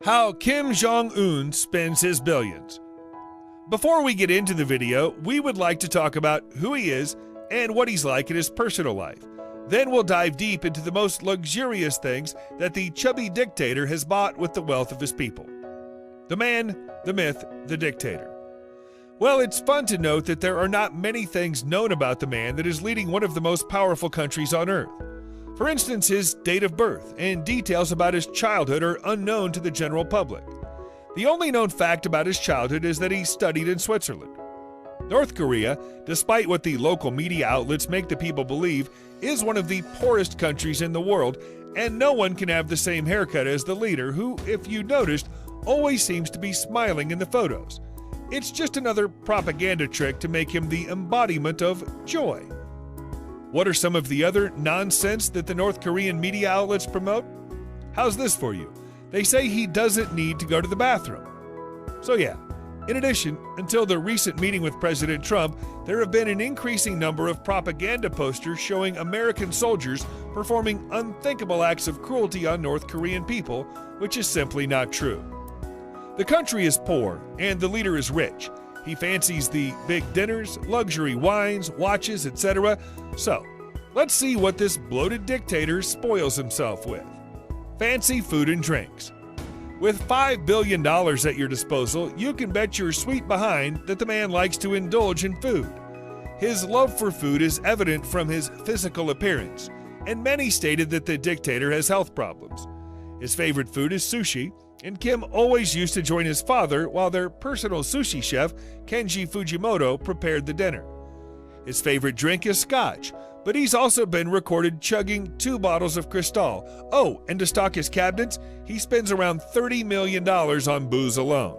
How Kim Jong Un spends his billions. Before we get into the video, we would like to talk about who he is and what he's like in his personal life. Then we'll dive deep into the most luxurious things that the chubby dictator has bought with the wealth of his people. The man, the myth, the dictator. Well, it's fun to note that there are not many things known about the man that is leading one of the most powerful countries on earth. For instance, his date of birth and details about his childhood are unknown to the general public. The only known fact about his childhood is that he studied in Switzerland. North Korea, despite what the local media outlets make the people believe, is one of the poorest countries in the world, and no one can have the same haircut as the leader who, if you noticed, always seems to be smiling in the photos. It's just another propaganda trick to make him the embodiment of joy. What are some of the other nonsense that the North Korean media outlets promote? How's this for you? They say he doesn't need to go to the bathroom. So yeah, in addition, until the recent meeting with President Trump, there have been an increasing number of propaganda posters showing American soldiers performing unthinkable acts of cruelty on North Korean people, which is simply not true. The country is poor and the leader is rich. He fancies the big dinners, luxury wines, watches, etc. So, let's see what this bloated dictator spoils himself with. Fancy food and drinks. With $5 billion at your disposal, you can bet your sweet behind that the man likes to indulge in food. His love for food is evident from his physical appearance, and many stated that the dictator has health problems. His favorite food is sushi, and Kim always used to join his father while their personal sushi chef, Kenji Fujimoto, prepared the dinner. His favorite drink is scotch, but he's also been recorded chugging 2 bottles of Cristal. Oh, and to stock his cabinets, he spends around $30 million on booze alone.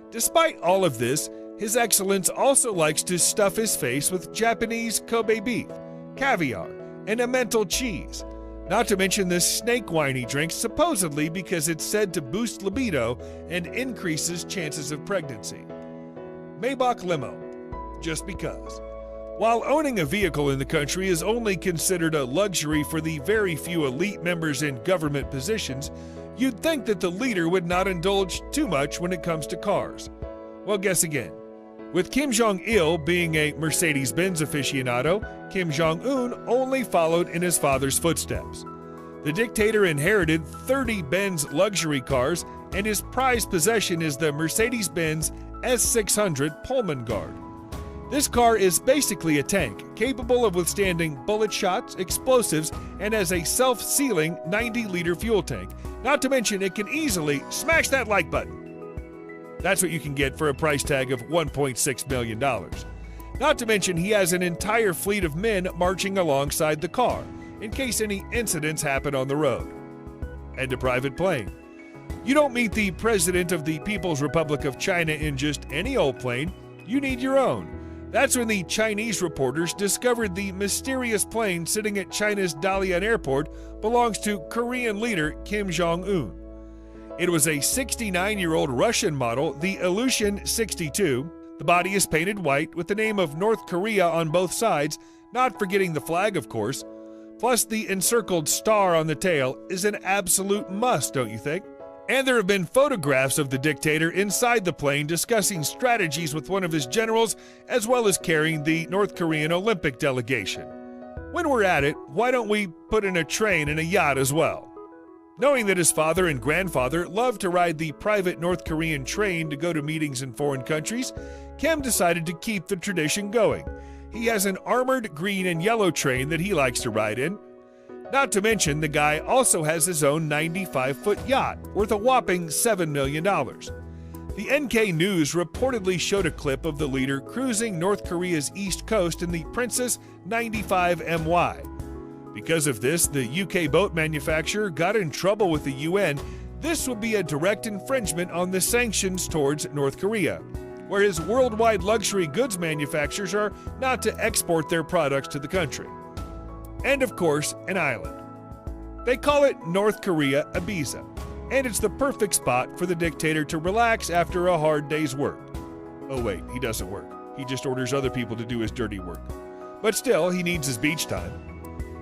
Despite all of this, His Excellence also likes to stuff his face with Japanese Kobe beef, caviar, and Emmental cheese. Not to mention this snake wine he drinks, supposedly because it's said to boost libido and increases chances of pregnancy. Maybach limo, just because. While owning a vehicle in the country is only considered a luxury for the very few elite members in government positions, you'd think that the leader would not indulge too much when it comes to cars. Well, guess again. With Kim Jong-il being a Mercedes-Benz aficionado, Kim Jong-un only followed in his father's footsteps. The dictator inherited 30 Benz luxury cars, and his prized possession is the Mercedes-Benz S600 Pullman Guard. This car is basically a tank, capable of withstanding bullet shots, explosives, and has a self-sealing 90-liter fuel tank. Not to mention it can easily smash that like button. That's what you can get for a price tag of $1.6 million. Not to mention he has an entire fleet of men marching alongside the car, in case any incidents happen on the road. And a private plane. You don't meet the President of the People's Republic of China in just any old plane, you need your own. That's when the Chinese reporters discovered the mysterious plane sitting at China's Dalian Airport belongs to Korean leader Kim Jong Un. It was a 69-year-old Russian model, the Ilyushin 62. The body is painted white with the name of North Korea on both sides, not forgetting the flag, of course. Plus, the encircled star on the tail is an absolute must, don't you think? And there have been photographs of the dictator inside the plane discussing strategies with one of his generals, as well as carrying the North Korean Olympic delegation. When we're at it, why don't we put in a train and a yacht as well? Knowing that his father and grandfather loved to ride the private North Korean train to go to meetings in foreign countries, Kim decided to keep the tradition going. He has an armored green and yellow train that he likes to ride in. Not to mention, the guy also has his own 95-foot yacht, worth a whopping $7 million. The NK News reportedly showed a clip of the leader cruising North Korea's east coast in the Princess 95 MY. Because of this, the UK boat manufacturer got in trouble with the UN. This would be a direct infringement on the sanctions towards North Korea, whereas worldwide luxury goods manufacturers are not to export their products to the country. And of course, an island. They call it North Korea Ibiza, and it's the perfect spot for the dictator to relax after a hard day's work. Oh wait, he doesn't work. He just orders other people to do his dirty work. But still, he needs his beach time.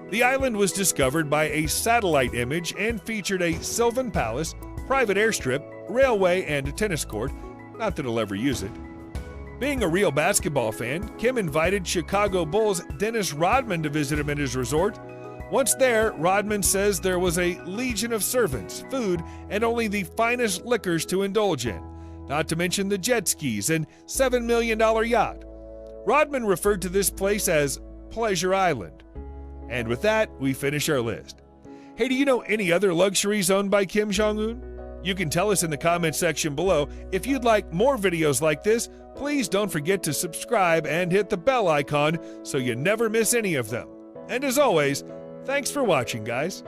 The island was discovered by a satellite image and featured a sylvan palace, private airstrip, railway, and a tennis court. Not that he'll ever use it. Being a real basketball fan, Kim invited Chicago Bulls Dennis Rodman to visit him at his resort. Once there, Rodman says there was a legion of servants, food, and only the finest liquors to indulge in, not to mention the jet skis and $7 million yacht. Rodman referred to this place as Pleasure Island. And with that, we finish our list. Hey, do you know any other luxuries owned by Kim Jong Un? You can tell us in the comment section below. If you'd like more videos like this, please don't forget to subscribe and hit the bell icon so you never miss any of them. And as always, thanks for watching, guys.